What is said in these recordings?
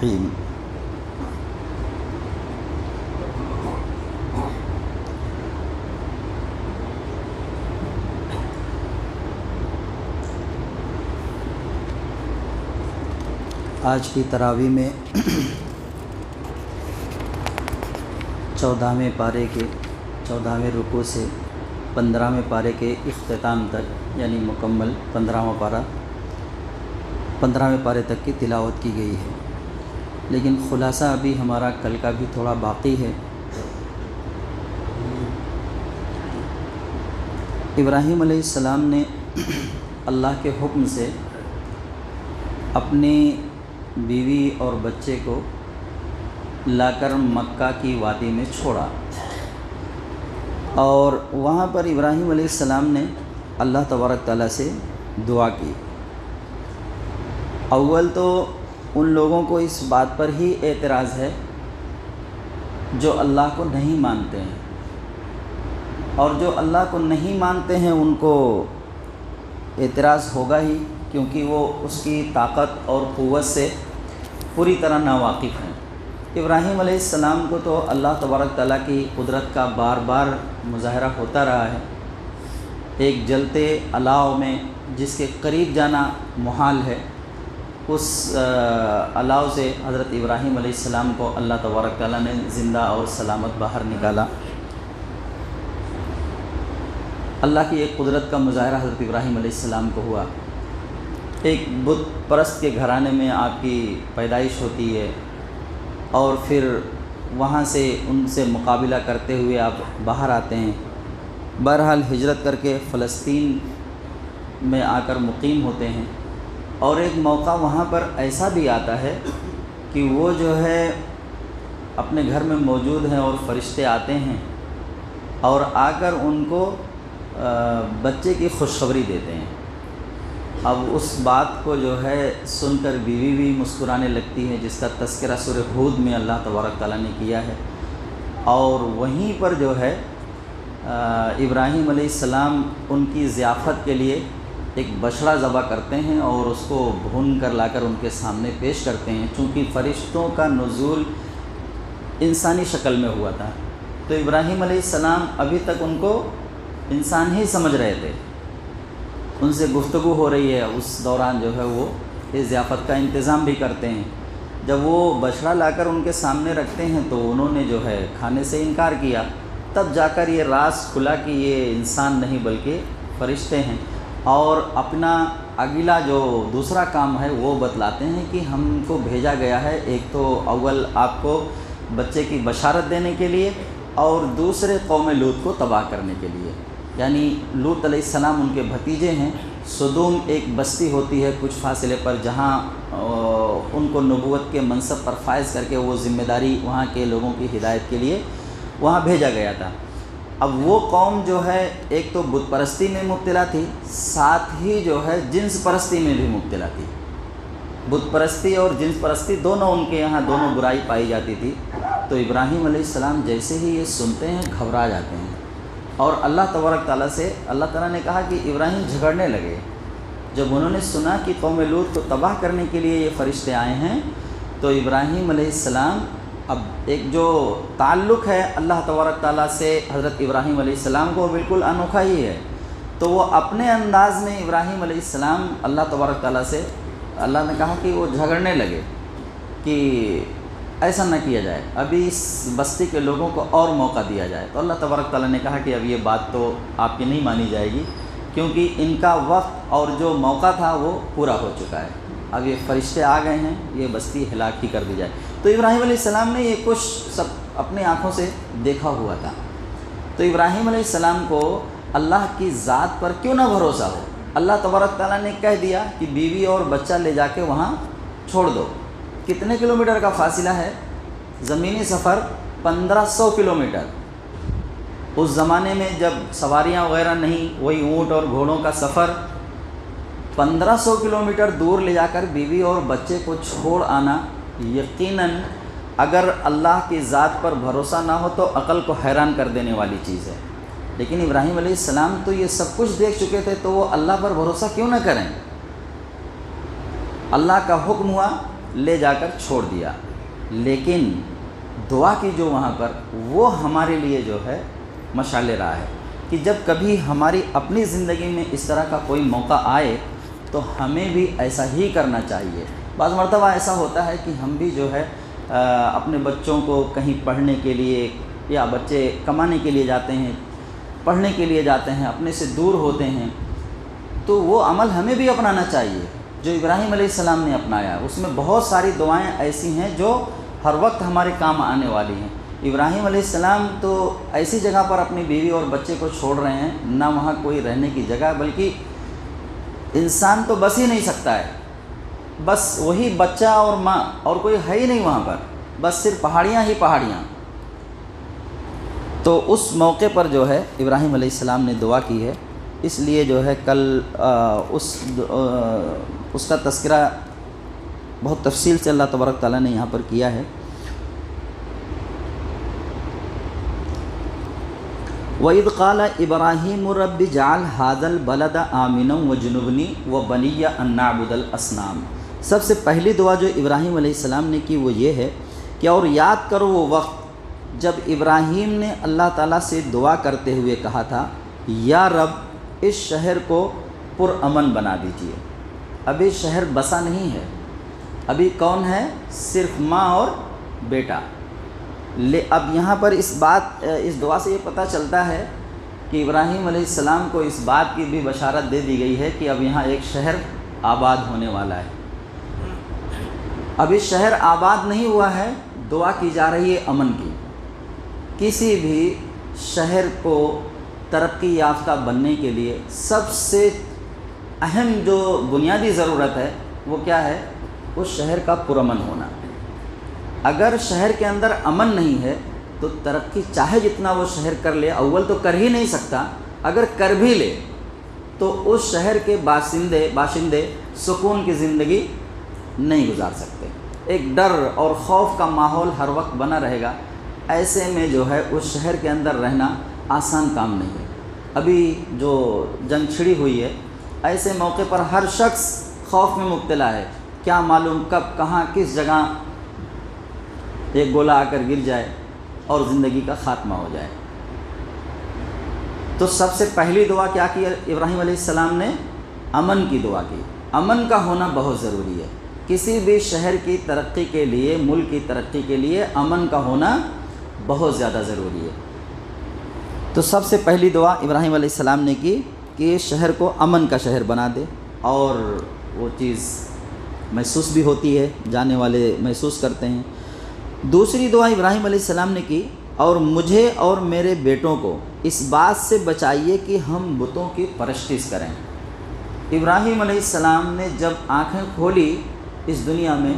الرحیم۔ آج کی تراویح میں 14ویں پارے کے 14ویں رکوع سے 15ویں پارے کے اختتام تک، یعنی مکمل 15واں پارہ 15ویں پارے تک کی تلاوت کی گئی ہے، لیکن خلاصہ ابھی ہمارا کل کا بھی تھوڑا باقی ہے۔ ابراہیم علیہ السلام نے اللہ کے حکم سے اپنی بیوی اور بچے کو لا کر مکہ کی وادی میں چھوڑا، اور وہاں پر ابراہیم علیہ السلام نے اللہ تبارک تعالیٰ سے دعا کی۔ اول تو ان لوگوں کو اس بات پر ہی اعتراض ہے جو اللہ کو نہیں مانتے ہیں، اور جو اللہ کو نہیں مانتے ہیں ان کو اعتراض ہوگا ہی، کیونکہ وہ اس کی طاقت اور قوت سے پوری طرح ناواقف ہیں۔ ابراہیم علیہ السلام کو تو اللہ تبارک تعالیٰ کی قدرت کا بار بار مظاہرہ ہوتا رہا ہے۔ ایک جلتے الاؤ میں جس کے قریب جانا محال ہے، اس الاؤ سے حضرت ابراہیم علیہ السلام کو اللہ تبارک تعالیٰ نے زندہ اور سلامت باہر نکالا۔ اللہ کی ایک قدرت کا مظاہرہ حضرت ابراہیم علیہ السلام کو ہوا۔ ایک بت پرست کے گھرانے میں آپ کی پیدائش ہوتی ہے، اور پھر وہاں سے ان سے مقابلہ کرتے ہوئے آپ باہر آتے ہیں۔ بہرحال ہجرت کر کے فلسطین میں آ کر مقیم ہوتے ہیں، اور ایک موقع وہاں پر ایسا بھی آتا ہے کہ وہ جو ہے اپنے گھر میں موجود ہیں اور فرشتے آتے ہیں اور آ کر ان کو بچے کی خوشخبری دیتے ہیں۔ اب اس بات کو جو ہے سن کر بیوی بھی مسکرانے لگتی ہے، جس کا تذکرہ سورہ ہود میں اللہ تبارک تعالیٰ نے کیا ہے، اور وہیں پر جو ہے ابراہیم علیہ السلام ان کی ضیافت کے لیے ایک بچڑا ذبح کرتے ہیں اور اس کو بھون کر لا کر ان کے سامنے پیش کرتے ہیں۔ چونکہ فرشتوں کا نزول انسانی شکل میں ہوا تھا، تو ابراہیم علیہ السلام ابھی تک ان کو انسان ہی سمجھ رہے تھے، ان سے گفتگو ہو رہی ہے، اس دوران جو ہے وہ اس ضیافت کا انتظام بھی کرتے ہیں۔ جب وہ بچڑا لا کر ان کے سامنے رکھتے ہیں تو انہوں نے جو ہے کھانے سے انکار کیا، تب جا کر یہ راز کھلا کہ یہ انسان نہیں بلکہ فرشتے ہیں، اور اپنا اگلا جو دوسرا کام ہے وہ بتلاتے ہیں کہ ہم کو بھیجا گیا ہے، ایک تو اول آپ کو بچے کی بشارت دینے کے لیے، اور دوسرے قوم لوط کو تباہ کرنے کے لیے۔ یعنی لوط علیہ السلام ان کے بھتیجے ہیں۔ سدوم ایک بستی ہوتی ہے کچھ فاصلے پر، جہاں ان کو نبوت کے منصب پر فائز کر کے وہ ذمہ داری وہاں کے لوگوں کی ہدایت کے لیے وہاں بھیجا گیا تھا۔ اب وہ قوم جو ہے ایک تو بت پرستی میں مبتلا تھی، ساتھ ہی جو ہے جنس پرستی میں بھی مبتلا تھی۔ بت پرستی اور جنس پرستی دونوں ان کے یہاں دونوں برائی پائی جاتی تھی۔ تو ابراہیم علیہ السلام جیسے ہی یہ سنتے ہیں گھبرا جاتے ہیں، اور اللہ تبارک تعالیٰ سے اللہ تعالیٰ نے کہا کہ ابراہیم جھگڑنے لگے۔ جب انہوں نے سنا کہ قوم لوط کو تباہ کرنے کے لیے یہ فرشتے آئے ہیں، تو ابراہیم علیہ السلام اب ایک جو تعلق ہے اللہ تبارک تعالیٰ سے حضرت ابراہیم علیہ السلام کو بالکل انوکھا ہی ہے، تو وہ اپنے انداز میں ابراہیم علیہ السلام اللہ تبارک تعالیٰ سے اللہ نے کہا کہ وہ جھگڑنے لگے کہ ایسا نہ کیا جائے، ابھی اس بستی کے لوگوں کو اور موقع دیا جائے۔ تو اللہ تبارک تعالیٰ نے کہا کہ اب یہ بات تو آپ کی نہیں مانی جائے گی، کیونکہ ان کا وقت اور جو موقع تھا وہ پورا ہو چکا ہے، اب یہ فرشتے آ گئے ہیں، یہ بستی ہلاک ہی کر دی جائے۔ تو ابراہیم علیہ السلام نے یہ کچھ سب اپنی آنکھوں سے دیکھا ہوا تھا، تو ابراہیم علیہ السلام کو اللہ کی ذات پر کیوں نہ بھروسہ ہو۔ اللہ تبارک تعالیٰ نے کہہ دیا کہ بیوی اور بچہ لے جا کے وہاں چھوڑ دو۔ کتنے کلومیٹر کا فاصلہ ہے؟ زمینی سفر 1500 کلومیٹر۔ اس زمانے میں جب سواریاں وغیرہ نہیں، وہی اونٹ اور گھوڑوں کا سفر، 1500 کلومیٹر دور لے جا کر بیوی اور بچے کو چھوڑ آنا، یقیناً اگر اللہ کی ذات پر بھروسہ نہ ہو تو عقل کو حیران کر دینے والی چیز ہے۔ لیکن ابراہیم علیہ السلام تو یہ سب کچھ دیکھ چکے تھے، تو وہ اللہ پر بھروسہ کیوں نہ کریں؟ اللہ کا حکم ہوا لے جا کر چھوڑ دیا، لیکن دعا کی جو وہاں پر وہ ہمارے لیے جو ہے مشعل راہ ہے کہ جب کبھی ہماری اپنی زندگی میں اس طرح کا کوئی موقع آئے تو ہمیں بھی ایسا ہی کرنا چاہیے۔ بعض مرتبہ ایسا ہوتا ہے کہ ہم بھی جو ہے اپنے بچوں کو کہیں پڑھنے کے لیے، یا بچے کمانے کے لیے جاتے ہیں، پڑھنے کے لیے جاتے ہیں، اپنے سے دور ہوتے ہیں، تو وہ عمل ہمیں بھی اپنانا چاہیے جو ابراہیم علیہ السلام نے اپنایا۔ اس میں بہت ساری دعائیں ایسی ہیں جو ہر وقت ہمارے کام آنے والی ہیں۔ ابراہیم علیہ السلام تو ایسی جگہ پر اپنی بیوی اور بچے کو چھوڑ رہے ہیں، نہ وہاں کوئی رہنے کی جگہ، بلکہ انسان تو بس ہی نہیں سکتا ہے، بس وہی بچہ اور ماں، اور کوئی ہے ہی نہیں وہاں پر، بس صرف پہاڑیاں ہی پہاڑیاں۔ تو اس موقع پر جو ہے ابراہیم علیہ السلام نے دعا کی ہے، اس لیے جو ہے کل اس کا تذکرہ بہت تفصیل سے اللہ تبارک تعالیٰ نے یہاں پر کیا ہے۔ وَإِذْ قَالَ إِبْرَاهِيمُ رَبِّ اجْعَلْ هَٰذَا الْبَلَدَ آمِنًا وَاجْنُبْنِي وَبَنِيَّ أَن نَّعْبُدَ الْأَصْنَامَ۔ سب سے پہلی دعا جو ابراہیم علیہ السلام نے کی وہ یہ ہے کہ اور یاد کرو وہ وقت جب ابراہیم نے اللہ تعالیٰ سے دعا کرتے ہوئے کہا تھا، یا رب اس شہر کو پرامن بنا دیجیے۔ ابھی شہر بسا نہیں ہے، ابھی کون ہے؟ صرف ماں اور بیٹا۔ اب یہاں پر اس دعا سے یہ پتہ چلتا ہے کہ ابراہیم علیہ السلام کو اس بات کی بھی بشارت دے دی گئی ہے کہ اب یہاں ایک شہر آباد ہونے والا ہے۔ ابھی شہر آباد نہیں ہوا ہے، دعا کی جا رہی ہے امن کی۔ کسی بھی شہر کو ترقی یافتہ بننے کے لیے سب سے اہم جو بنیادی ضرورت ہے وہ کیا ہے؟ اس شہر کا پرامن ہونا۔ اگر شہر کے اندر امن نہیں ہے تو ترقی چاہے جتنا وہ شہر کر لے، اول تو کر ہی نہیں سکتا، اگر کر بھی لے تو اس شہر کے باشندے سکون کی زندگی نہیں گزار سکتے۔ ایک ڈر اور خوف کا ماحول ہر وقت بنا رہے گا۔ ایسے میں جو ہے اس شہر کے اندر رہنا آسان کام نہیں ہے۔ ابھی جو جنگ چھڑی ہوئی ہے، ایسے موقع پر ہر شخص خوف میں مبتلا ہے، کیا معلوم کب کہاں کس جگہ ایک گولہ آ کر گر جائے اور زندگی کا خاتمہ ہو جائے۔ تو سب سے پہلی دعا کیا کی ابراہیم علیہ السلام نے؟ امن کی دعا کی۔ امن کا ہونا بہت ضروری ہے۔ کسی بھی شہر کی ترقی کے لیے، ملک کی ترقی کے لیے امن کا ہونا بہت زیادہ ضروری ہے۔ تو سب سے پہلی دعا ابراہیم علیہ السلام نے کی کہ شہر کو امن کا شہر بنا دے، اور وہ چیز محسوس بھی ہوتی ہے، جانے والے محسوس کرتے ہیں۔ دوسری دعا ابراہیم علیہ السلام نے کی، اور مجھے اور میرے بیٹوں کو اس بات سے بچائیے کہ ہم بتوں کی پرستش کریں۔ ابراہیم علیہ السلام نے جب آنکھیں کھولی اس دنیا میں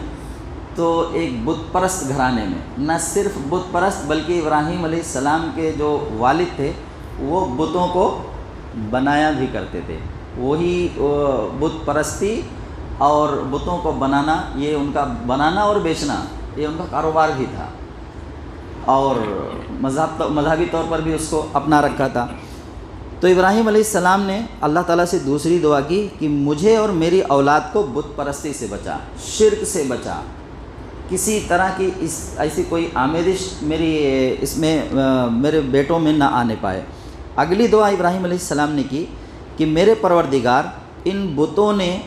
تو ایک بت پرست گھرانے میں، نہ صرف بت پرست بلکہ ابراہیم علیہ السلام کے جو والد تھے وہ بتوں کو بنایا بھی کرتے تھے۔ وہی بت پرستی اور بتوں کو بنانا، یہ ان کا بنانا اور بیچنا یہ ان کا کاروبار بھی تھا، اور مذہبی طور پر بھی اس کو اپنا رکھا تھا۔ تو ابراہیم علیہ السلام نے اللہ تعالیٰ سے دوسری دعا کی کہ مجھے اور میری اولاد کو بت پرستی سے بچا، شرک سے بچا، کسی طرح کی ایسی کوئی آمیزش میرے بیٹوں میں نہ آنے پائے۔ اگلی دعا ابراہیم علیہ السلام نے کی کہ میرے پروردگار، ان بتوں نے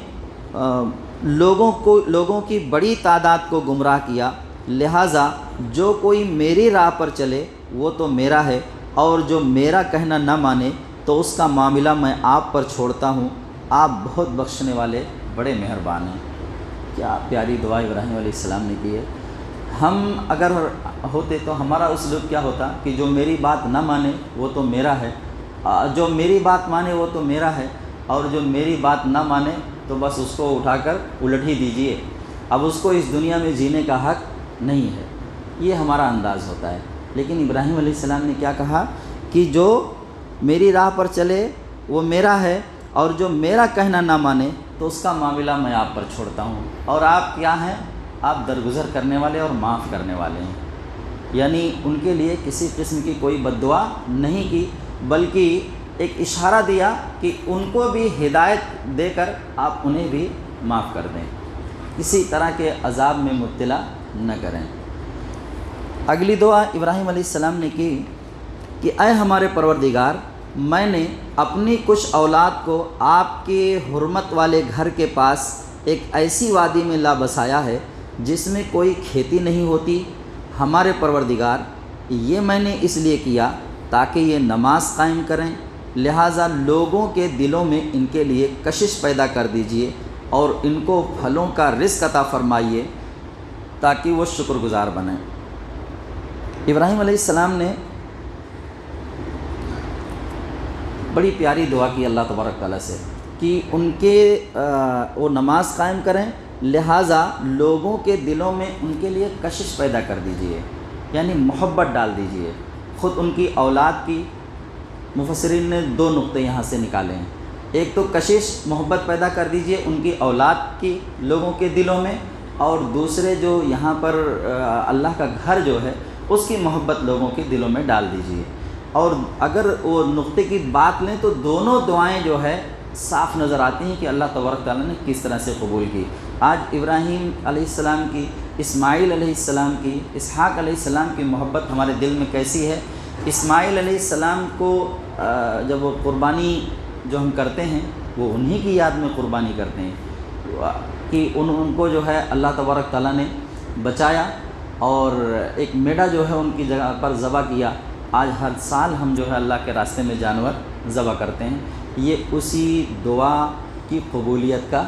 لوگوں کی بڑی تعداد کو گمراہ کیا، لہٰذا جو کوئی میری راہ پر چلے وہ تو میرا ہے، اور جو میرا کہنا نہ مانے تو اس کا معاملہ میں آپ پر چھوڑتا ہوں، آپ بہت بخشنے والے بڑے مہربان ہیں۔ کیا پیاری دعا ابراہیم علیہ السلام نے کی ہے۔ ہم اگر ہوتے تو ہمارا اسلوب کیا ہوتا کہ جو میری بات نہ مانے وہ تو میرا ہے، جو میری بات مانے وہ تو میرا ہے، اور جو میری بات نہ مانے تو بس اس کو اٹھا کر الٹ ہی دیجئے، اب اس کو اس دنیا میں جینے کا حق نہیں ہے۔ یہ ہمارا انداز ہوتا ہے۔ لیکن ابراہیم علیہ السلام نے کیا کہا کہ جو میری راہ پر چلے وہ میرا ہے، اور جو میرا کہنا نہ مانے تو اس کا معاملہ میں آپ پر چھوڑتا ہوں، اور آپ کیا ہیں؟ آپ درگزر کرنے والے اور معاف کرنے والے ہیں۔ یعنی ان کے لیے کسی قسم کی کوئی بد دعا نہیں کی، بلکہ ایک اشارہ دیا کہ ان کو بھی ہدایت دے کر آپ انہیں بھی معاف کر دیں۔ کسی طرح کے عذاب میں مبتلا نہ کریں۔ اگلی دعا ابراہیم علیہ السلام نے کی کہ اے ہمارے پروردگار، میں نے اپنی کچھ اولاد کو آپ کے حرمت والے گھر کے پاس ایک ایسی وادی میں لا بسایا ہے جس میں کوئی کھیتی نہیں ہوتی۔ ہمارے پروردگار، یہ میں نے اس لیے کیا تاکہ یہ نماز قائم کریں، لہٰذا لوگوں کے دلوں میں ان کے لیے کشش پیدا کر دیجئے اور ان کو پھلوں کا رزق عطا فرمائیے تاکہ وہ شکر گزار بنیں۔ ابراہیم علیہ السلام نے بڑی پیاری دعا کی اللہ تبارک تعالیٰ سے کہ ان کے وہ نماز قائم کریں، لہٰذا لوگوں کے دلوں میں ان کے لیے کشش پیدا کر دیجئے، یعنی محبت ڈال دیجئے۔ خود ان کی اولاد کی مفسرین نے 2 نقطے یہاں سے نکالے ہیں، ایک تو کشش محبت پیدا کر دیجئے ان کی اولاد کی لوگوں کے دلوں میں، اور دوسرے جو یہاں پر اللہ کا گھر جو ہے اس کی محبت لوگوں کے دلوں میں ڈال دیجئے۔ اور اگر وہ نقطے کی بات لیں تو دونوں دعائیں جو ہے صاف نظر آتی ہیں کہ اللہ تبارک تعالیٰ نے کس طرح سے قبول کی۔ آج ابراہیم علیہ السلام کی، اسماعیل علیہ السلام کی، اسحاق علیہ السلام کی محبت ہمارے دل میں کیسی ہے۔ اسماعیل علیہ السلام کو جب وہ قربانی جو ہم کرتے ہیں وہ انہی کی یاد میں قربانی کرتے ہیں کہ ان کو جو ہے اللہ تبارک تعالیٰ نے بچایا اور ایک میڑا جو ہے ان کی جگہ پر ذبح کیا۔ آج ہر سال ہم جو ہے اللہ کے راستے میں جانور ذبح کرتے ہیں، یہ اسی دعا کی قبولیت کا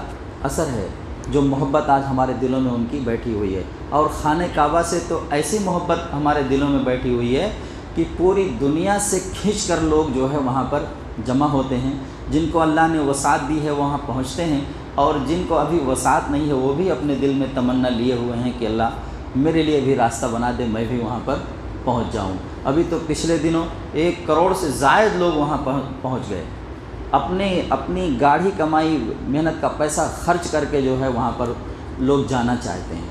اثر ہے، جو محبت آج ہمارے دلوں میں ان کی بیٹھی ہوئی ہے۔ اور خانہ کعبہ سے تو ایسی محبت ہمارے دلوں میں بیٹھی ہوئی ہے کہ پوری دنیا سے کھنچ کر لوگ جو ہے وہاں پر جمع ہوتے ہیں، جن کو اللہ نے وسعت دی ہے وہاں پہنچتے ہیں، اور جن کو ابھی وسعت نہیں ہے وہ بھی اپنے دل میں تمنا لیے ہوئے ہیں کہ اللہ میرے لیے بھی راستہ بنا دے، میں بھی وہاں پر پہنچ جاؤں۔ ابھی تو پچھلے دنوں 1 کروڑ سے زائد لوگ وہاں پہنچ گئے، اپنی گاڑھی کمائی محنت کا پیسہ خرچ کر کے جو ہے وہاں پر لوگ جانا چاہتے ہیں۔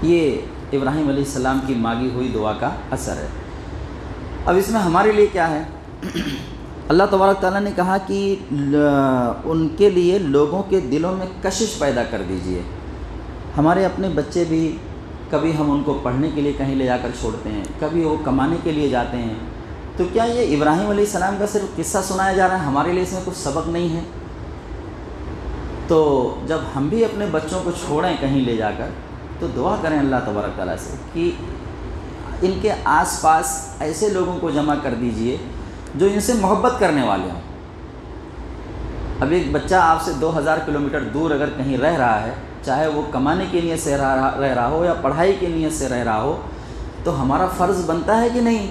یہ ابراہیم علیہ السلام کی مانگی ہوئی دعا کا اثر ہے۔ اب اس میں ہمارے لیے کیا ہے؟ اللہ تبارک تعالیٰ نے کہا کہ ان کے لیے لوگوں کے دلوں میں کشش پیدا کر دیجئے۔ ہمارے اپنے بچے بھی کبھی ہم ان کو پڑھنے کے لیے کہیں لے جا کر چھوڑتے ہیں، کبھی وہ کمانے کے لیے جاتے ہیں، تو کیا یہ ابراہیم علیہ السلام کا صرف قصہ سنایا جا رہا ہے؟ ہمارے لیے اس میں کچھ سبق نہیں ہے؟ تو جب ہم بھی اپنے بچوں کو چھوڑیں کہیں لے جا کر تو دعا کریں اللہ تبارک تعالیٰ سے کہ ان کے آس پاس ایسے لوگوں کو جمع کر دیجئے جو ان سے محبت کرنے والے ہوں۔ اب ایک بچہ آپ سے 2000 کلومیٹر دور اگر کہیں رہ رہا ہے، چاہے وہ کمانے کی نیت سے رہ رہا ہو یا پڑھائی کی نیت سے رہ رہا ہو، تو ہمارا فرض بنتا ہے کہ نہیں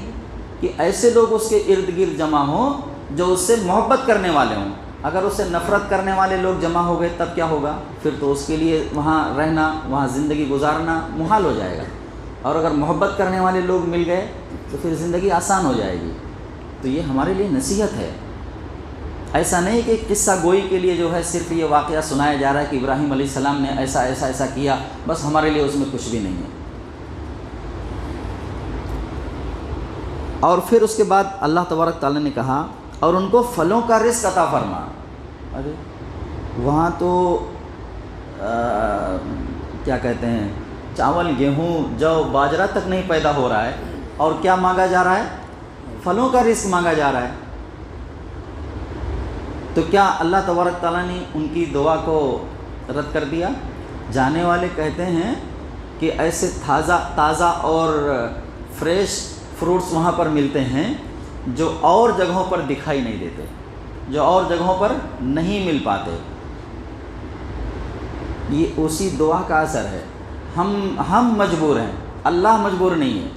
کہ ایسے لوگ اس کے ارد گرد جمع ہوں جو اس سے محبت کرنے والے ہوں۔ اگر اس سے نفرت کرنے والے لوگ جمع ہو گئے تب کیا ہوگا؟ پھر تو اس کے لیے وہاں رہنا، وہاں زندگی گزارنا محال ہو جائے گا۔ اور اگر محبت کرنے والے لوگ مل گئے تو پھر زندگی آسان ہو جائے گی۔ تو یہ ہمارے لیے نصیحت ہے، ایسا نہیں کہ قصہ گوئی کے لیے جو ہے صرف یہ واقعہ سنایا جا رہا ہے کہ ابراہیم علیہ السلام نے ایسا کیا، بس ہمارے لیے اس میں کچھ بھی نہیں ہے۔ اور پھر اس کے بعد اللہ تبارک تعالیٰ نے کہا اور ان کو پھلوں کا رزق عطا فرما۔ ارے وہاں تو کیا کہتے ہیں، چاول، گیہوں، جو، باجرہ تک نہیں پیدا ہو رہا ہے، اور کیا مانگا جا رہا ہے؟ پھلوں کا رزق مانگا جا رہا ہے۔ تو کیا اللہ تبارک تعالیٰ نے ان کی دعا کو رد کر دیا؟ جانے والے کہتے ہیں کہ ایسے تازہ اور فریش فروٹس وہاں پر ملتے ہیں جو اور جگہوں پر دکھائی نہیں دیتے، جو اور جگہوں پر نہیں مل پاتے۔ یہ اسی دعا کا اثر ہے۔ ہم مجبور ہیں، اللہ مجبور نہیں ہے۔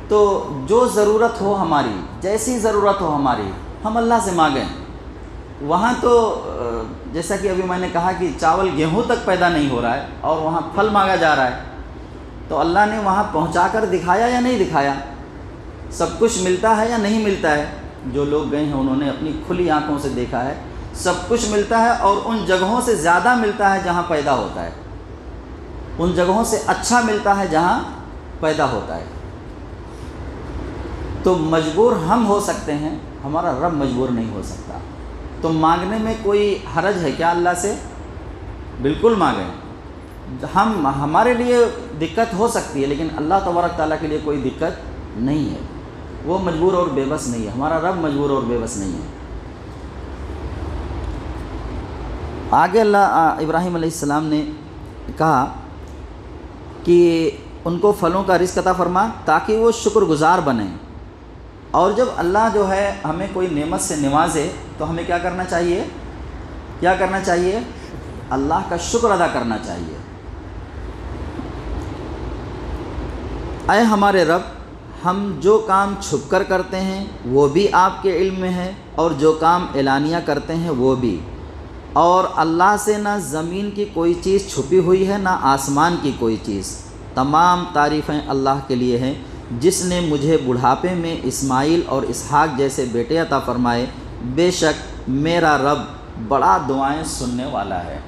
تو جو ضرورت ہو ہماری، جیسی ضرورت ہو ہماری، ہم اللہ سے مانگیں۔ وہاں تو جیسا کہ ابھی میں نے کہا کہ چاول، گیہوں تک پیدا نہیں ہو رہا ہے اور وہاں پھل مانگا جا رہا ہے، تو اللہ نے وہاں پہنچا کر دکھایا یا نہیں دکھایا؟ سب کچھ ملتا ہے یا نہیں ملتا ہے؟ جو لوگ گئے ہیں انہوں نے اپنی کھلی آنکھوں سے دیکھا ہے، سب کچھ ملتا ہے، اور ان جگہوں سے زیادہ ملتا ہے جہاں پیدا ہوتا ہے، ان جگہوں سے اچھا ملتا ہے جہاں پیدا ہوتا ہے۔ تو مجبور ہم ہو سکتے ہیں، ہمارا رب مجبور نہیں ہو سکتا۔ تو مانگنے میں کوئی حرج ہے کیا اللہ سے؟ بالکل مانگیں. ہمارے لیے دقت ہو سکتی ہے لیکن اللہ تبارک تعالیٰ کے لیے کوئی دقت نہیں ہے. وہ مجبور اور بے بس نہیں ہے. ہمارا رب مجبور اور بے بس نہیں ہے. آگے اللہ ابراہیم علیہ السلام نے کہا کہ ان کو پھلوں کا رزق عطا فرما تاکہ وہ شکر گزار بنیں. اور جب اللہ جو ہے ہمیں کوئی نعمت سے نوازے تو ہمیں کیا کرنا چاہیے؟ کیا کرنا چاہیے؟ اللہ کا شکر ادا کرنا چاہیے. اے ہمارے رب، ہم جو کام چھپ کر کرتے ہیں وہ بھی آپ کے علم میں ہے اور جو کام اعلانیہ کرتے ہیں وہ بھی. اور اللہ سے نہ زمین کی کوئی چیز چھپی ہوئی ہے نہ آسمان کی کوئی چیز. تمام تعریفیں اللہ کے لیے ہیں جس نے مجھے بڑھاپے میں اسماعیل اور اسحاق جیسے بیٹے عطا فرمائے. بے شک میرا رب بڑا دعائیں سننے والا ہے.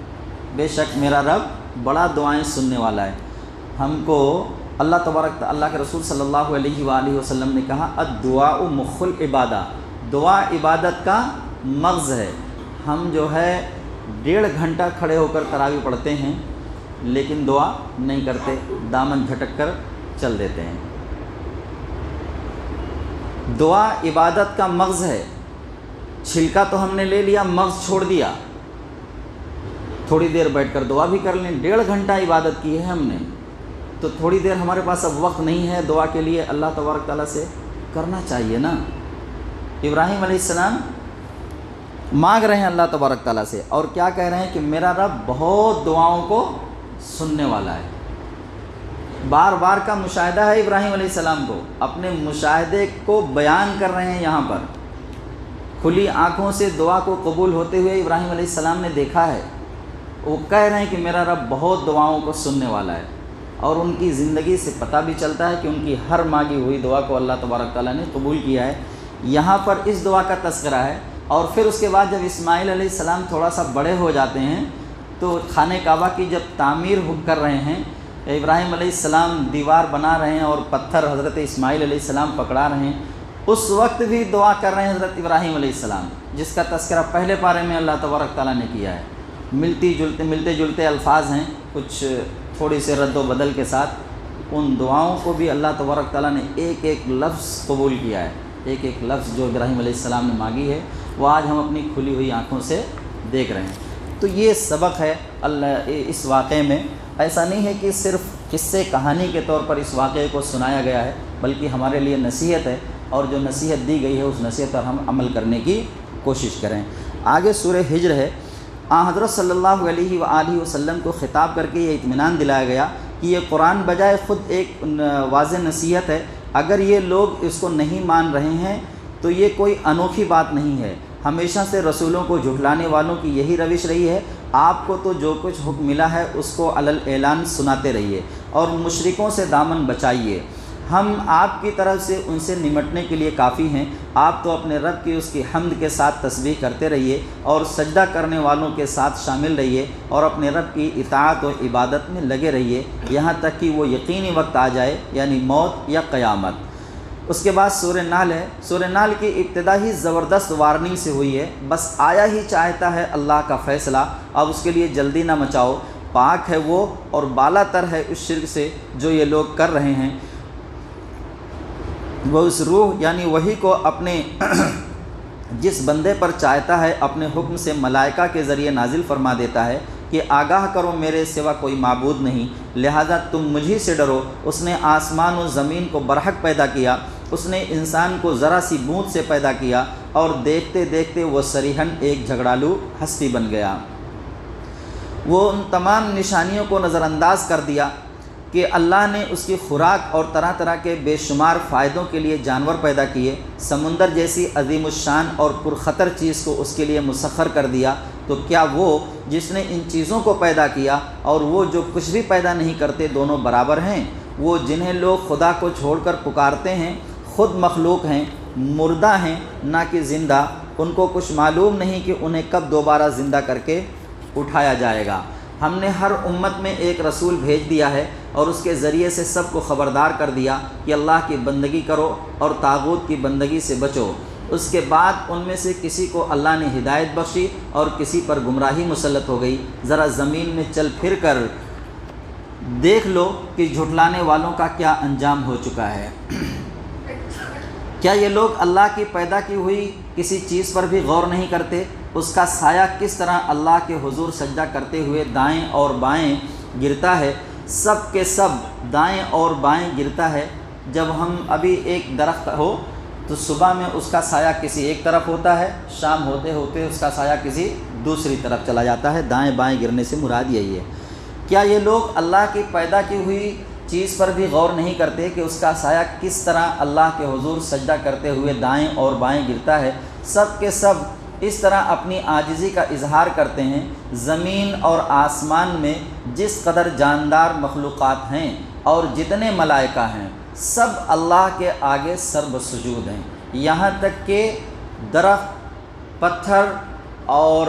بے شک میرا رب بڑا دعائیں سننے والا ہے. ہم کو اللہ کے رسول صلی اللہ علیہ وآلہ وسلم نے کہا الدعاء مخ العبادہ، دعا عبادت کا مغز ہے. ہم جو ہے 1.5 گھنٹہ کھڑے ہو کر تراویح پڑھتے ہیں لیکن دعا نہیں کرتے، دامن جھٹک کر چل دیتے ہیں. دعا عبادت کا مغز ہے. چھلکا تو ہم نے لے لیا، مغز چھوڑ دیا. تھوڑی دیر بیٹھ کر دعا بھی کر لیں. 1.5 گھنٹہ عبادت کی ہے ہم نے، تو تھوڑی دیر ہمارے پاس اب وقت نہیں ہے دعا کے لیے. اللہ تبارک تعالیٰ سے کرنا چاہیے نا. ابراہیم علیہ السلام مانگ رہے ہیں اللہ تبارک تعالیٰ سے اور کیا کہہ رہے ہیں کہ میرا رب بہت دعاؤں کو سننے والا ہے. بار بار کا مشاہدہ ہے ابراہیم علیہ السلام کو، اپنے مشاہدے کو بیان کر رہے ہیں. یہاں پر کھلی آنکھوں سے دعا کو قبول ہوتے ہوئے ابراہیم علیہ السلام نے دیکھا ہے. وہ کہہ رہے ہیں کہ میرا رب بہت دعاؤں کو سننے والا ہے. اور ان کی زندگی سے پتہ بھی چلتا ہے کہ ان کی ہر مانگی ہوئی دعا کو اللہ تبارک تعالیٰ نے قبول کیا ہے. یہاں پر اس دعا کا تذکرہ ہے. اور پھر اس کے بعد جب اسماعیل علیہ السلام تھوڑا سا بڑے ہو جاتے ہیں تو خانہ کعبہ کی جب تعمیر کر رہے ہیں، ابراہیم علیہ السلام دیوار بنا رہے ہیں اور پتھر حضرت اسماعیل علیہ السلام پکڑا رہے ہیں، اس وقت بھی دعا کر رہے ہیں حضرت ابراہیم علیہ السلام، جس کا تذکرہ پہلے پارے میں اللہ تبارک تعالیٰ نے کیا ہے. ملتے جلتے الفاظ ہیں، کچھ تھوڑی سے رد و بدل کے ساتھ. ان دعاؤں کو بھی اللہ تبارک تعالیٰ نے ایک ایک لفظ قبول کیا ہے. ایک ایک لفظ جو ابراہیم علیہ السلام نے مانگی ہے وہ آج ہم اپنی کھلی ہوئی آنکھوں سے دیکھ رہے ہیں. تو یہ سبق ہے اللہ اس واقعے میں. ایسا نہیں ہے کہ صرف قصے کہانی کے طور پر اس واقعے کو سنایا گیا ہے، بلکہ ہمارے لیے نصیحت ہے، اور جو نصیحت دی گئی ہے اس نصیحت پر ہم عمل کرنے کی کوشش کریں. آگے سورہ ہجر ہے. حضرت صلی اللہ علیہ وآلہ وسلم کو خطاب کر کے یہ اطمینان دلایا گیا کہ یہ قرآن بجائے خود ایک واضح نصیحت ہے. اگر یہ لوگ اس کو نہیں مان رہے ہیں تو یہ کوئی انوکھی بات نہیں ہے. ہمیشہ سے رسولوں کو جھٹلانے والوں کی یہی روش رہی ہے. آپ کو تو جو کچھ حکم ملا ہے اس کو علی الاعلان سناتے رہیے اور مشرکوں سے دامن بچائیے. ہم آپ کی طرف سے ان سے نمٹنے کے لیے کافی ہیں. آپ تو اپنے رب کی اس کی حمد کے ساتھ تسبیح کرتے رہیے اور سجدہ کرنے والوں کے ساتھ شامل رہیے اور اپنے رب کی اطاعت و عبادت میں لگے رہیے یہاں تک کہ وہ یقینی وقت آ جائے، یعنی موت یا قیامت. اس کے بعد سورہ نحل ہے. سورہ نحل کی ابتدا ہی زبردست وارننگ سے ہوئی ہے. بس آیا ہی چاہتا ہے اللہ کا فیصلہ، اب اس کے لیے جلدی نہ مچاؤ. پاک ہے وہ اور بالا تر ہے اس شرک سے جو یہ لوگ کر رہے ہیں. وہ اس روح یعنی وحی کو اپنے جس بندے پر چاہتا ہے اپنے حکم سے ملائکہ کے ذریعے نازل فرما دیتا ہے کہ آگاہ کرو میرے سوا کوئی معبود نہیں، لہذا تم مجھی سے ڈرو. اس نے آسمان و زمین کو برحق پیدا کیا. اس نے انسان کو ذرا سی بوند سے پیدا کیا اور دیکھتے دیکھتے وہ صریحاً ایک جھگڑالو ہستی بن گیا. وہ ان تمام نشانیوں کو نظر انداز کر دیا کہ اللہ نے اس کی خوراک اور طرح طرح کے بے شمار فائدوں کے لیے جانور پیدا کیے. سمندر جیسی عظیم الشان اور پرخطر چیز کو اس کے لیے مسخر کر دیا. تو کیا وہ جس نے ان چیزوں کو پیدا کیا اور وہ جو کچھ بھی پیدا نہیں کرتے دونوں برابر ہیں؟ وہ جنہیں لوگ خدا کو چھوڑ کر پکارتے ہیں خود مخلوق ہیں، مردہ ہیں نہ کہ زندہ. ان کو کچھ معلوم نہیں کہ انہیں کب دوبارہ زندہ کر کے اٹھایا جائے گا. ہم نے ہر امت میں ایک رسول بھیج دیا ہے اور اس کے ذریعے سے سب کو خبردار کر دیا کہ اللہ کی بندگی کرو اور طاغوت کی بندگی سے بچو. اس کے بعد ان میں سے کسی کو اللہ نے ہدایت بخشی اور کسی پر گمراہی مسلط ہو گئی۔ ذرا زمین میں چل پھر کر دیکھ لو کہ جھٹلانے والوں کا کیا انجام ہو چکا ہے۔ کیا یہ لوگ اللہ کی پیدا کی ہوئی کسی چیز پر بھی غور نہیں کرتے؟ اس کا سایہ کس طرح اللہ کے حضور سجدہ کرتے ہوئے دائیں اور بائیں گرتا ہے، سب کے سب دائیں اور بائیں گرتا ہے۔ جب ہم ابھی ایک درخت ہو تو صبح میں اس کا سایہ کسی ایک طرف ہوتا ہے، شام ہوتے ہوتے اس کا سایہ کسی دوسری طرف چلا جاتا ہے۔ دائیں بائیں گرنے سے مراد یہی ہے۔ کیا یہ لوگ اللہ کی پیدا کی ہوئی چیز پر بھی غور نہیں کرتے کہ اس کا سایہ کس طرح اللہ کے حضور سجدہ کرتے ہوئے دائیں اور بائیں گرتا ہے؟ سب کے سب اس طرح اپنی عاجزی کا اظہار کرتے ہیں۔ زمین اور آسمان میں جس قدر جاندار مخلوقات ہیں اور جتنے ملائکہ ہیں، سب اللہ کے آگے سر بسجود ہیں، یہاں تک کہ درخت، پتھر اور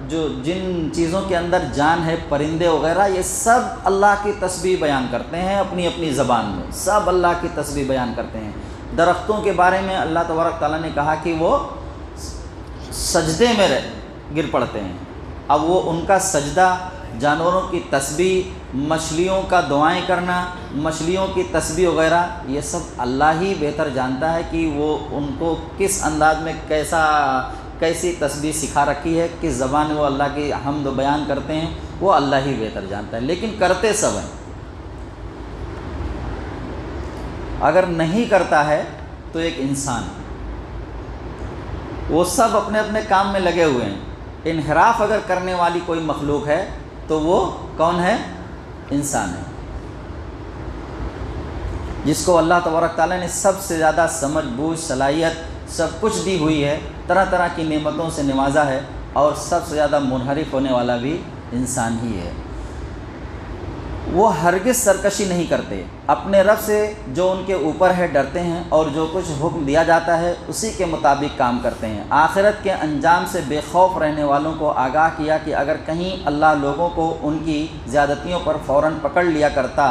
جو جن چیزوں کے اندر جان ہے، پرندے وغیرہ، یہ سب اللہ کی تسبیح بیان کرتے ہیں اپنی اپنی زبان میں، سب اللہ کی تسبیح بیان کرتے ہیں۔ درختوں کے بارے میں اللہ تبارک تعالیٰ نے کہا کہ وہ سجدے میں گر پڑتے ہیں۔ اب وہ ان کا سجدہ، جانوروں کی تسبیح، مچھلیوں کا دعائیں کرنا، مچھلیوں کی تسبیح وغیرہ، یہ سب اللہ ہی بہتر جانتا ہے کہ وہ ان کو کس انداز میں کیسی تسبیح سکھا رکھی ہے، کس زبان میں وہ اللہ کی حمد و بیان کرتے ہیں، وہ اللہ ہی بہتر جانتا ہے، لیکن کرتے سب ہیں۔ اگر نہیں کرتا ہے تو ایک انسان، وہ سب اپنے اپنے کام میں لگے ہوئے ہیں۔ انحراف اگر کرنے والی کوئی مخلوق ہے تو وہ کون ہے؟ انسان ہے، جس کو اللہ تبارک تعالیٰ نے سب سے زیادہ سمجھ بوجھ، صلاحیت سب کچھ دی ہوئی ہے، طرح طرح کی نعمتوں سے نوازا ہے، اور سب سے زیادہ منحرف ہونے والا بھی انسان ہی ہے۔ وہ ہرگز سرکشی نہیں کرتے، اپنے رب سے جو ان کے اوپر ہے ڈرتے ہیں، اور جو کچھ حکم دیا جاتا ہے اسی کے مطابق کام کرتے ہیں۔ آخرت کے انجام سے بے خوف رہنے والوں کو آگاہ کیا کہ اگر کہیں اللہ لوگوں کو ان کی زیادتیوں پر فوراً پکڑ لیا کرتا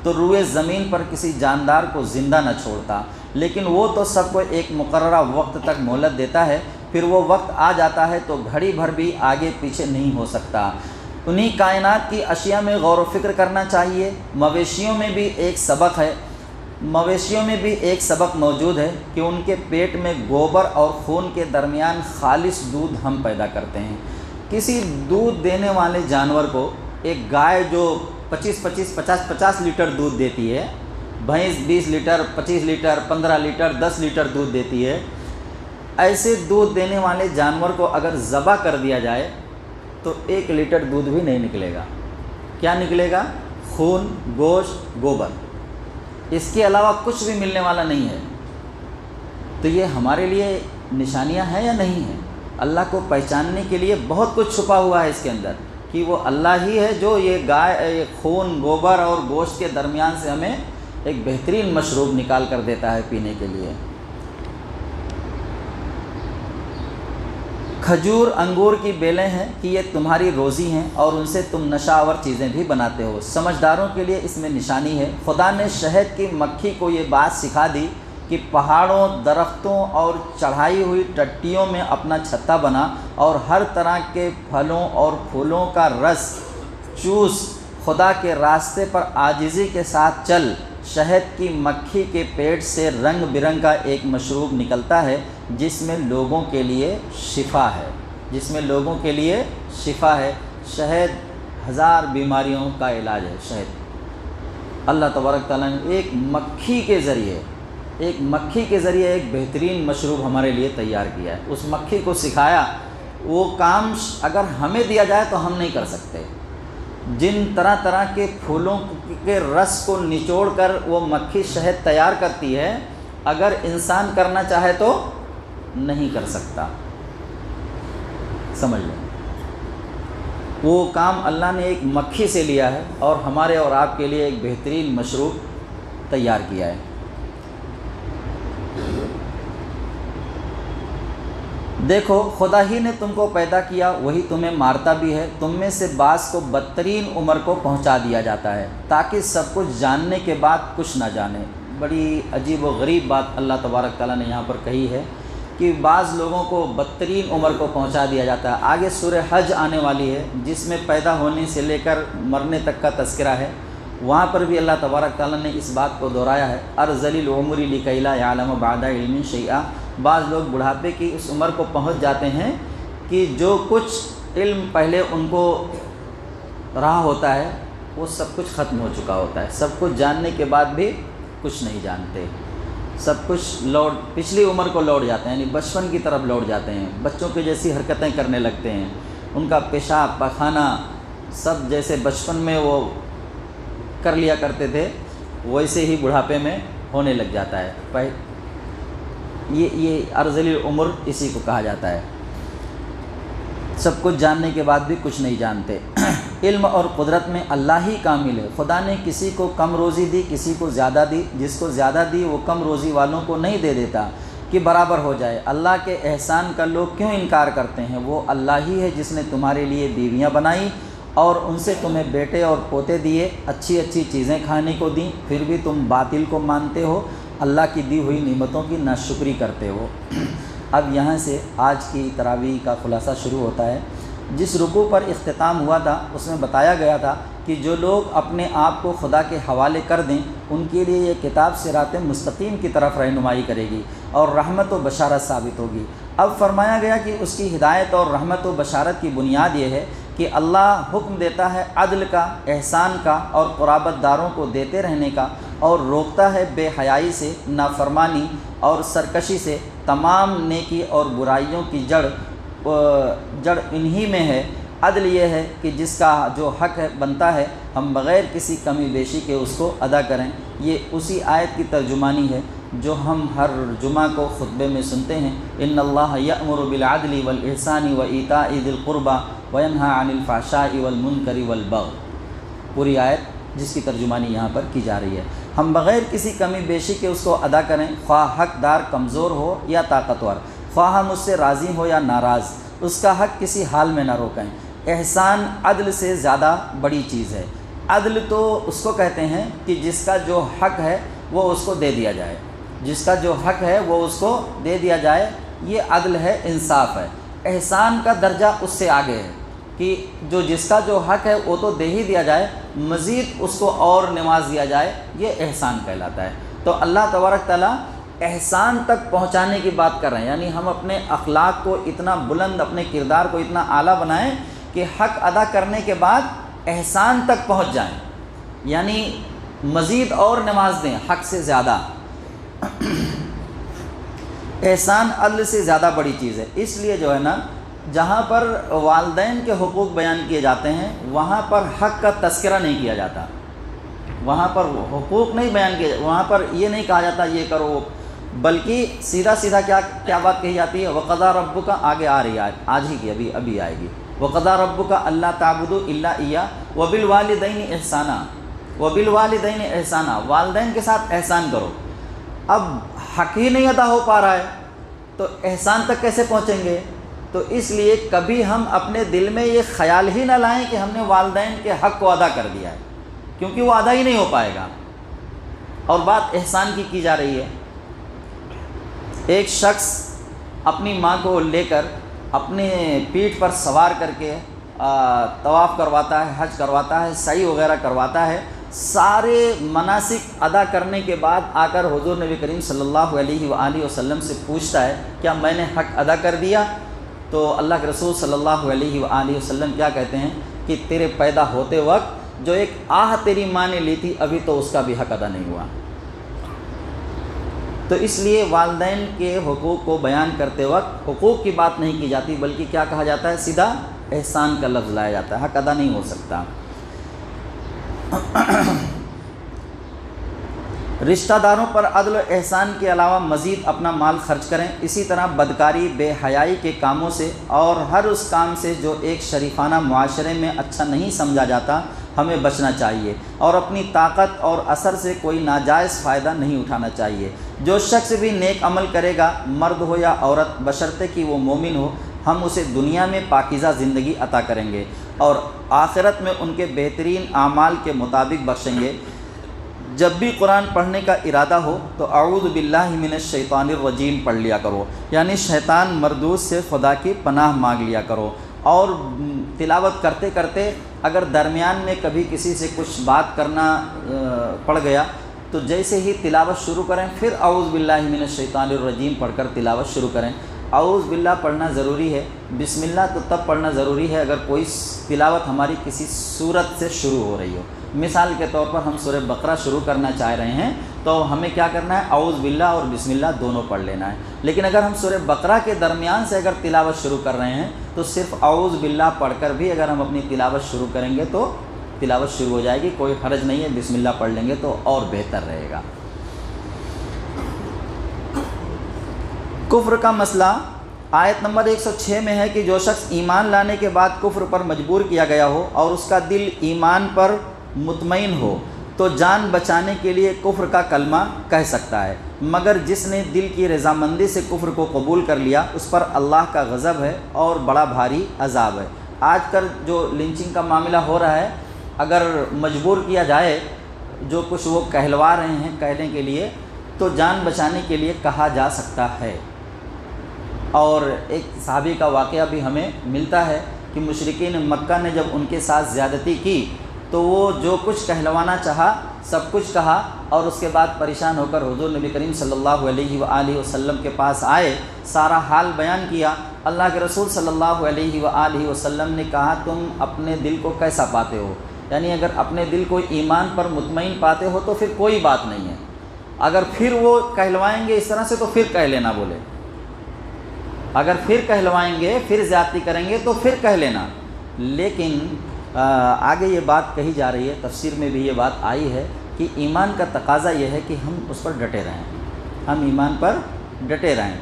تو روئے زمین پر کسی جاندار کو زندہ نہ چھوڑتا، لیکن وہ تو سب کو ایک مقررہ وقت تک مہلت دیتا ہے، پھر وہ وقت آ جاتا ہے تو گھڑی بھر بھی آگے پیچھے نہیں ہو سکتا۔ انہی کائنات کی اشیاء میں غور و فکر کرنا چاہیے۔ مویشیوں میں بھی ایک سبق موجود ہے کہ ان کے پیٹ میں گوبر اور خون کے درمیان خالص دودھ ہم پیدا کرتے ہیں۔ کسی دودھ دینے والے جانور کو، ایک گائے جو 50 لیٹر دودھ دیتی ہے، بھینس 20 لیٹر، 25 لیٹر، 15 لیٹر، 10 لیٹر دودھ دیتی ہے، ایسے دودھ دینے والے جانور کو اگر ذبح کر دیا جائے تو 1 لیٹر دودھ بھی نہیں نکلے گا۔ کیا نکلے گا؟ خون، گوشت، گوبر، اس کے علاوہ کچھ بھی ملنے والا نہیں ہے۔ تو یہ ہمارے لیے نشانیاں ہیں یا نہیں ہیں؟ اللہ کو پہچاننے کے لیے بہت کچھ چھپا ہوا ہے اس کے اندر، کہ وہ اللہ ہی ہے جو یہ گائے، خون، گوبر اور گوشت کے درمیان سے ہمیں ایک بہترین مشروب نکال کر دیتا ہے پینے کے لیے۔ کھجور، انگور کی بیلیں ہیں کہ یہ تمہاری روزی ہیں اور ان سے تم نشہ آور چیزیں بھی بناتے ہو، سمجھداروں کے لیے اس میں نشانی ہے۔ خدا نے شہد کی مکھی کو یہ بات سکھا دی کہ پہاڑوں، درختوں اور چڑھائی ہوئی ٹٹیوں میں اپنا چھتا بنا اور ہر طرح کے پھلوں اور پھولوں کا رس چوس، خدا کے راستے پر عاجزی کے ساتھ چل۔ شہد کی مکھی کے پیٹ سے رنگ برنگ کا ایک مشروب نکلتا ہے جس میں لوگوں کے لیے شفا ہے، شہد 1000 بیماریوں کا علاج ہے۔ شہد اللہ تبارک تعالیٰ نے ایک مکھی کے ذریعے ایک بہترین مشروب ہمارے لیے تیار کیا ہے۔ اس مکھی کو سکھایا، وہ کام اگر ہمیں دیا جائے تو ہم نہیں کر سکتے۔ جن طرح طرح کے پھولوں کے رس کو نچوڑ کر وہ مکھی شہد تیار کرتی ہے، اگر انسان کرنا چاہے تو نہیں کر سکتا۔ سمجھ لیں، وہ کام اللہ نے ایک مکھی سے لیا ہے اور ہمارے اور آپ کے لیے ایک بہترین مشروب تیار کیا ہے۔ دیکھو، خدا ہی نے تم کو پیدا کیا، وہی تمہیں مارتا بھی ہے۔ تم میں سے بعض کو بدترین عمر کو پہنچا دیا جاتا ہے تاکہ سب کچھ جاننے کے بعد کچھ نہ جانے۔ بڑی عجیب و غریب بات اللہ تبارک تعالیٰ نے یہاں پر کہی ہے کہ بعض لوگوں کو بدترین عمر کو پہنچا دیا جاتا ہے۔ آگے سورہ حج آنے والی ہے جس میں پیدا ہونے سے لے کر مرنے تک کا تذکرہ ہے، وہاں پر بھی اللہ تبارک تعالیٰ نے اس بات کو دہرایا ہے، ارذل العمر لکی لا یعلم بعد علم شیئا۔ بعض لوگ بڑھاپے کی اس عمر کو پہنچ جاتے ہیں کہ جو کچھ علم پہلے ان کو رہا ہوتا ہے وہ سب کچھ ختم ہو چکا ہوتا ہے، سب کچھ جاننے کے بعد بھی کچھ نہیں جانتے، سب کچھ پچھلی عمر کو لوٹ جاتے ہیں، یعنی بچپن کی طرف لوٹ جاتے ہیں، بچوں کی جیسی حرکتیں کرنے لگتے ہیں، ان کا پیشاب پخانہ سب جیسے بچپن میں وہ کر لیا کرتے تھے ویسے ہی بڑھاپے میں ہونے لگ جاتا ہے۔ یہ ارذل العمر اسی کو کہا جاتا ہے، سب کچھ جاننے کے بعد بھی کچھ نہیں جانتے۔ علم اور قدرت میں اللہ ہی کامل ہے، خدا نے کسی کو کم روزی دی کسی کو زیادہ دی، جس کو زیادہ دی وہ کم روزی والوں کو نہیں دے دیتا کہ برابر ہو جائے۔ اللہ کے احسان کا لوگ کیوں انکار کرتے ہیں؟ وہ اللہ ہی ہے جس نے تمہارے لیے بیویاں بنائی اور ان سے تمہیں بیٹے اور پوتے دیے، اچھی اچھی چیزیں کھانے کو دیں، پھر بھی تم باطل کو مانتے ہو، اللہ کی دی ہوئی نعمتوں کی ناشکری کرتے ہو۔ اب یہاں سے آج کی تراویح کا خلاصہ شروع ہوتا ہے۔ جس رکوع پر اختتام ہوا تھا اس میں بتایا گیا تھا کہ جو لوگ اپنے آپ کو خدا کے حوالے کر دیں ان کے لیے یہ کتاب صراط مستقیم کی طرف رہنمائی کرے گی اور رحمت و بشارت ثابت ہوگی۔ اب فرمایا گیا کہ اس کی ہدایت اور رحمت و بشارت کی بنیاد یہ ہے کہ اللہ حکم دیتا ہے عدل کا، احسان کا اور قرابت داروں کو دیتے رہنے کا، اور روکتا ہے بے حیائی سے، نافرمانی اور سرکشی سے۔ تمام نیکی اور برائیوں کی جڑ انہی میں ہے۔ عدل یہ ہے کہ جس کا جو حق ہے بنتا ہے ہم بغیر کسی کمی بیشی کے اس کو ادا کریں۔ یہ اسی آیت کی ترجمانی ہے جو ہم ہر جمعہ کو خطبے میں سنتے ہیں، ان اللہ یأمر بالعدل والاحسان وایتاء ذی القربى وینہی عن الفحشاء والمنکر والبغی، پوری آیت جس کی ترجمانی یہاں پر کی جا رہی ہے۔ ہم بغیر کسی کمی بیشی کے اس کو ادا کریں، خواہ حقدار کمزور ہو یا طاقتور، خواہ مجھ سے راضی ہو یا ناراض، اس کا حق کسی حال میں نہ روکیں۔ احسان عدل سے زیادہ بڑی چیز ہے۔ عدل تو اس کو کہتے ہیں کہ جس کا جو حق ہے وہ اس کو دے دیا جائے، جس کا جو حق ہے وہ اس کو دے دیا جائے، یہ عدل ہے، انصاف ہے۔ احسان کا درجہ اس سے آگے ہے کہ جو جس کا جو حق ہے وہ تو دے ہی دیا جائے، مزید اس کو اور نواز دیا جائے، یہ احسان کہلاتا ہے۔ تو اللہ تبارک تعالیٰ احسان تک پہنچانے کی بات کر رہے ہیں، یعنی ہم اپنے اخلاق کو اتنا بلند، اپنے کردار کو اتنا اعلیٰ بنائیں کہ حق ادا کرنے کے بعد احسان تک پہنچ جائیں، یعنی مزید اور نواز دیں حق سے زیادہ۔ احسان عدل سے زیادہ بڑی چیز ہے، اس لیے جو ہے نا جہاں پر والدین کے حقوق بیان کیے جاتے ہیں وہاں پر حق کا تذکرہ نہیں کیا جاتا، وہاں پر حقوق نہیں بیان کیے، وہاں پر یہ نہیں کہا جاتا یہ کرو، بلکہ سیدھا سیدھا کیا بات کہی جاتی ہے، وَقَضَىٰ رَبُّكَ، آگے آ رہی ہے آج ہی کی، ابھی آئے گی، وَقَضَىٰ رَبُّكَ أَلَّا تَعْبُدُوا إِلَّا إِيَّاهُ وَبِالْوَالِدَيْنِ إِحْسَانًا، وَبِالْوَالِدَيْنِ إِحْسَانًا، والدین کے ساتھ احسان کرو۔ اب حق ہی نہیں ادا ہو پا رہا ہے تو احسان تک کیسے پہنچیں گے؟ تو اس لیے کبھی ہم اپنے دل میں یہ خیال ہی نہ لائیں کہ ہم نے والدین کے حق کو ادا کر دیا ہے، کیونکہ وہ ادا ہی نہیں ہو پائے گا۔ اور بات احسان کی جا رہی ہے، ایک شخص اپنی ماں کو لے کر اپنے پیٹھ پر سوار کر کے طواف کرواتا ہے، حج کرواتا ہے، سعی وغیرہ کرواتا ہے، سارے مناسک ادا کرنے کے بعد آ کر حضور نبی کریم صلی اللہ علیہ وآلہ وسلم سے پوچھتا ہے کیا میں نے حق ادا کر دیا؟ تو اللہ کے رسول صلی اللہ علیہ وآلہ وسلم کیا کہتے ہیں کہ تیرے پیدا ہوتے وقت جو ایک آہ تیری ماں نے لی تھی ابھی تو اس کا بھی حق ادا نہیں ہوا۔ تو اس لیے والدین کے حقوق کو بیان کرتے وقت حقوق کی بات نہیں کی جاتی بلکہ کیا کہا جاتا ہے، سیدھا احسان کا لفظ لایا جاتا ہے، حق ادا نہیں ہو سکتا۔ رشتہ داروں پر عدل و احسان کے علاوہ مزید اپنا مال خرچ کریں، اسی طرح بدکاری، بے حیائی کے کاموں سے اور ہر اس کام سے جو ایک شریفانہ معاشرے میں اچھا نہیں سمجھا جاتا ہمیں بچنا چاہیے، اور اپنی طاقت اور اثر سے کوئی ناجائز فائدہ نہیں اٹھانا چاہیے۔ جو شخص بھی نیک عمل کرے گا، مرد ہو یا عورت، بشرطے کہ وہ مومن ہو، ہم اسے دنیا میں پاکیزہ زندگی عطا کریں گے اور آخرت میں ان کے بہترین اعمال کے مطابق بخشیں گے۔ جب بھی قرآن پڑھنے کا ارادہ ہو تو اعوذ باللہ من الشیطان الرجیم پڑھ لیا کرو، یعنی شیطان مردود سے خدا کی پناہ مانگ لیا کرو۔ اور تلاوت کرتے کرتے اگر درمیان میں کبھی کسی سے کچھ بات کرنا پڑ گیا تو جیسے ہی تلاوت شروع کریں پھر اعوذ باللہ من الشیطان الرجیم پڑھ کر تلاوت شروع کریں۔ اعوذ باللہ پڑھنا ضروری ہے، بسم اللہ تو تب پڑھنا ضروری ہے اگر کوئی تلاوت ہماری کسی سورت سے شروع ہو رہی ہو۔ مثال کے طور پر ہم سورہ بقرہ شروع کرنا چاہ رہے ہیں تو ہمیں کیا کرنا ہے، اعوذ باللہ اور بسم اللہ دونوں پڑھ لینا ہے۔ لیکن اگر ہم سورہ بقرہ کے درمیان سے اگر تلاوت شروع کر رہے ہیں تو صرف اعوذ باللہ پڑھ کر بھی اگر ہم اپنی تلاوت شروع کریں گے تو تلاوت شروع ہو جائے گی، کوئی حرج نہیں ہے، بسم اللہ پڑھ لیں گے تو اور بہتر رہے گا۔ کفر کا مسئلہ آیت نمبر 106 میں ہے کہ جو شخص ایمان لانے کے بعد کفر پر مجبور کیا گیا ہو اور اس کا دل ایمان پر مطمئن ہو تو جان بچانے کے لیے کفر کا کلمہ کہہ سکتا ہے، مگر جس نے دل کی رضامندی سے کفر کو قبول کر لیا اس پر اللہ کا غضب ہے اور بڑا بھاری عذاب ہے۔ آج کل جو لنچنگ کا معاملہ ہو رہا ہے، اگر مجبور کیا جائے جو کچھ وہ کہلوا رہے ہیں کہنے کے لیے تو جان بچانے کے لیے کہا جا سکتا ہے۔ اور ایک صحابی کا واقعہ بھی ہمیں ملتا ہے کہ مشرکین مکہ نے جب ان کے ساتھ زیادتی کی تو وہ جو کچھ کہلوانا چاہا سب کچھ کہا، اور اس کے بعد پریشان ہو کر حضور نبی کریم صلی اللہ علیہ وآلہ وسلم کے پاس آئے، سارا حال بیان کیا۔ اللہ کے رسول صلی اللہ علیہ وآلہ وسلم نے کہا تم اپنے دل کو کیسا پاتے ہو، یعنی اگر اپنے دل کو ایمان پر مطمئن پاتے ہو تو پھر کوئی بات نہیں ہے، اگر پھر وہ کہلوائیں گے اس طرح سے تو پھر کہہ لینا، بولے اگر پھر کہلوائیں گے پھر زیادتی کریں گے تو پھر کہہ لینا۔ لیکن آگے یہ بات کہی جا رہی ہے، تفسیر میں بھی یہ بات آئی ہے کہ ایمان کا تقاضا یہ ہے کہ ہم اس پر ڈٹے رہیں، ہم ایمان پر ڈٹے رہیں،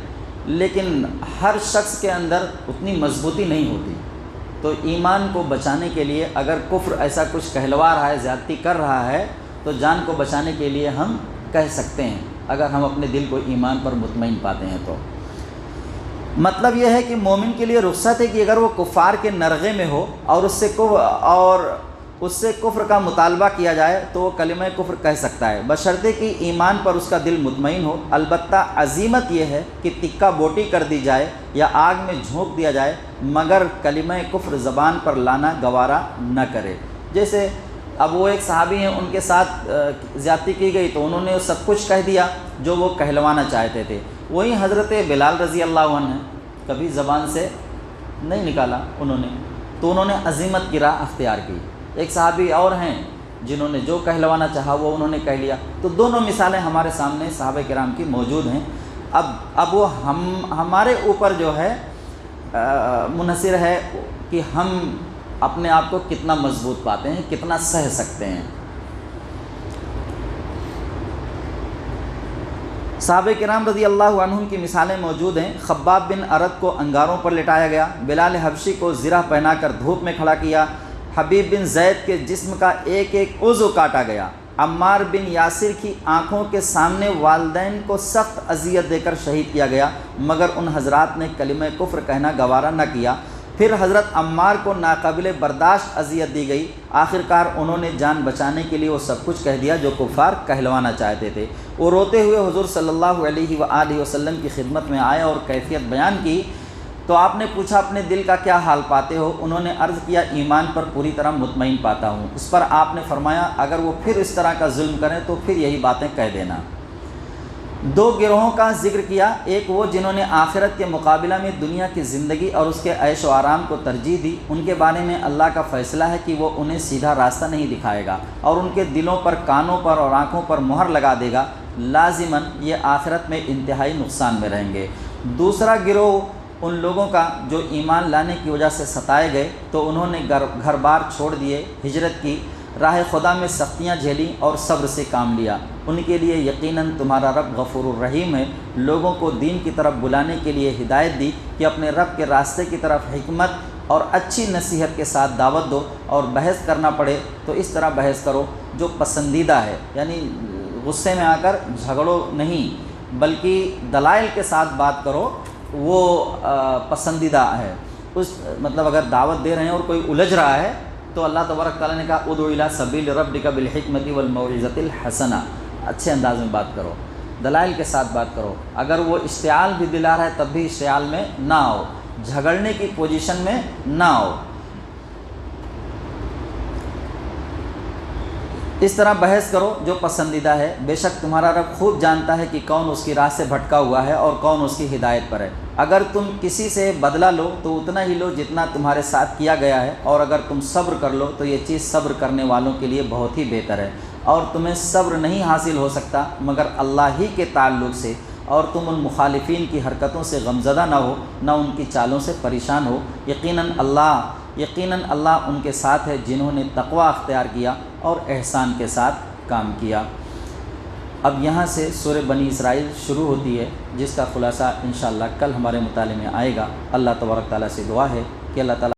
لیکن ہر شخص کے اندر اتنی مضبوطی نہیں ہوتی، تو ایمان کو بچانے کے لیے اگر کفر ایسا کچھ کہلوا رہا ہے، زیادتی کر رہا ہے تو جان کو بچانے کے لیے ہم کہہ سکتے ہیں اگر ہم اپنے دل کو ایمان پر مطمئن پاتے ہیں تو۔ مطلب یہ ہے کہ مومن کے لیے رخصت ہے کہ اگر وہ کفار کے نرغے میں ہو اور اس سے کفر کا مطالبہ کیا جائے تو وہ کلمہ کفر کہہ سکتا ہے، بشرطے کہ ایمان پر اس کا دل مطمئن ہو۔ البتہ عزیمت یہ ہے کہ تکہ بوٹی کر دی جائے یا آگ میں جھونک دیا جائے مگر کلمہ کفر زبان پر لانا گوارا نہ کرے۔ جیسے اب وہ ایک صحابی ہیں، ان کے ساتھ زیادتی کی گئی تو انہوں نے سب کچھ کہہ دیا جو وہ کہلوانا چاہتے تھے۔ وہی حضرت بلال رضی اللہ عنہ کبھی زبان سے نہیں نکالا انہوں نے، تو انہوں نے عزیمت کی راہ اختیار کی۔ ایک صحابی اور ہیں جنہوں نے جو کہلوانا چاہا وہ انہوں نے کہہ لیا۔ تو دونوں مثالیں ہمارے سامنے صحابہ کرام کی موجود ہیں۔ اب وہ ہمارے اوپر جو ہے منحصر ہے کہ ہم اپنے آپ کو کتنا مضبوط پاتے ہیں، کتنا سہ سکتے ہیں۔ صحابہ کرام رضی اللہ عنہم کی مثالیں موجود ہیں۔ خباب بن ارد کو انگاروں پر لٹایا گیا، بلال حبشی کو زرہ پہنا کر دھوپ میں کھڑا کیا، حبیب بن زید کے جسم کا ایک ایک عضو کاٹا گیا، عمار بن یاسر کی آنکھوں کے سامنے والدین کو سخت اذیت دے کر شہید کیا گیا مگر ان حضرات نے کلمہ کفر کہنا گوارا نہ کیا۔ پھر حضرت عمار کو ناقابل برداشت اذیت دی گئی، آخرکار انہوں نے جان بچانے کے لیے وہ سب کچھ کہہ دیا جو کفار کہلوانا چاہتے تھے۔ وہ روتے ہوئے حضور صلی اللہ علیہ وآلہ وسلم کی خدمت میں آئے اور کیفیت بیان کی تو آپ نے پوچھا اپنے دل کا کیا حال پاتے ہو؟ انہوں نے عرض کیا ایمان پر پوری طرح مطمئن پاتا ہوں۔ اس پر آپ نے فرمایا اگر وہ پھر اس طرح کا ظلم کریں تو پھر یہی باتیں کہہ دینا۔ دو گروہوں کا ذکر کیا، ایک وہ جنہوں نے آخرت کے مقابلہ میں دنیا کی زندگی اور اس کے عیش و آرام کو ترجیح دی، ان کے بارے میں اللہ کا فیصلہ ہے کہ وہ انہیں سیدھا راستہ نہیں دکھائے گا اور ان کے دلوں پر، کانوں پر اور آنکھوں پر مہر لگا دے گا، لازماً یہ آخرت میں انتہائی نقصان میں رہیں گے۔ دوسرا گروہ ان لوگوں کا جو ایمان لانے کی وجہ سے ستائے گئے تو انہوں نے گھر بار چھوڑ دیے، ہجرت کی، راہ خدا میں سختیاں جھیلیں اور صبر سے کام لیا۔ ان کے لیے یقیناً تمہارا رب غفور الرحیم ہے، لوگوں کو دین کی طرف بلانے کے لیے ہدایت دی کہ اپنے رب کے راستے کی طرف حکمت اور اچھی نصیحت کے ساتھ دعوت دو، اور بحث کرنا پڑے تو اس طرح بحث کرو جو پسندیدہ ہے، یعنی غصے میں آ کر جھگڑو نہیں بلکہ دلائل کے ساتھ بات کرو، وہ پسندیدہ ہے۔ مطلب اگر دعوت دے رہے ہیں اور کوئی الجھ رہا ہے تو اللہ تبارک تعالیٰ نے کہا ادعو الی سبیل ربک بالحکمۃ والموعظۃ الحسنہ، اچھے انداز میں بات کرو، دلائل کے ساتھ بات کرو۔ اگر وہ اشتعال بھی دلا رہا ہے تب بھی اشتعال میں نہ آؤ، جھگڑنے کی پوزیشن میں نہ آؤ۔ اس طرح بحث کرو جو پسندیدہ ہے، بے شک تمہارا رب خوب جانتا ہے کہ کون اس کی راہ سے بھٹکا ہوا ہے اور کون اس کی ہدایت پر ہے۔ اگر تم کسی سے بدلہ لو تو اتنا ہی لو جتنا تمہارے ساتھ کیا گیا ہے، اور اگر تم صبر کر لو تو یہ چیز صبر کرنے والوں کے لیے بہت ہی بہتر ہے۔ اور تمہیں صبر نہیں حاصل ہو سکتا مگر اللہ ہی کے تعلق سے، اور تم ان مخالفین کی حرکتوں سے غمزدہ نہ ہو، نہ ان کی چالوں سے پریشان ہو۔ یقیناً اللہ ان کے ساتھ ہے جنہوں نے تقوی اختیار کیا اور احسان کے ساتھ کام کیا۔ اب یہاں سے سورہ بنی اسرائیل شروع ہوتی ہے، جس کا خلاصہ انشاءاللہ کل ہمارے مطالعے میں آئے گا۔ اللہ تبارک تعالیٰ سے دعا ہے کہ اللہ تعالیٰ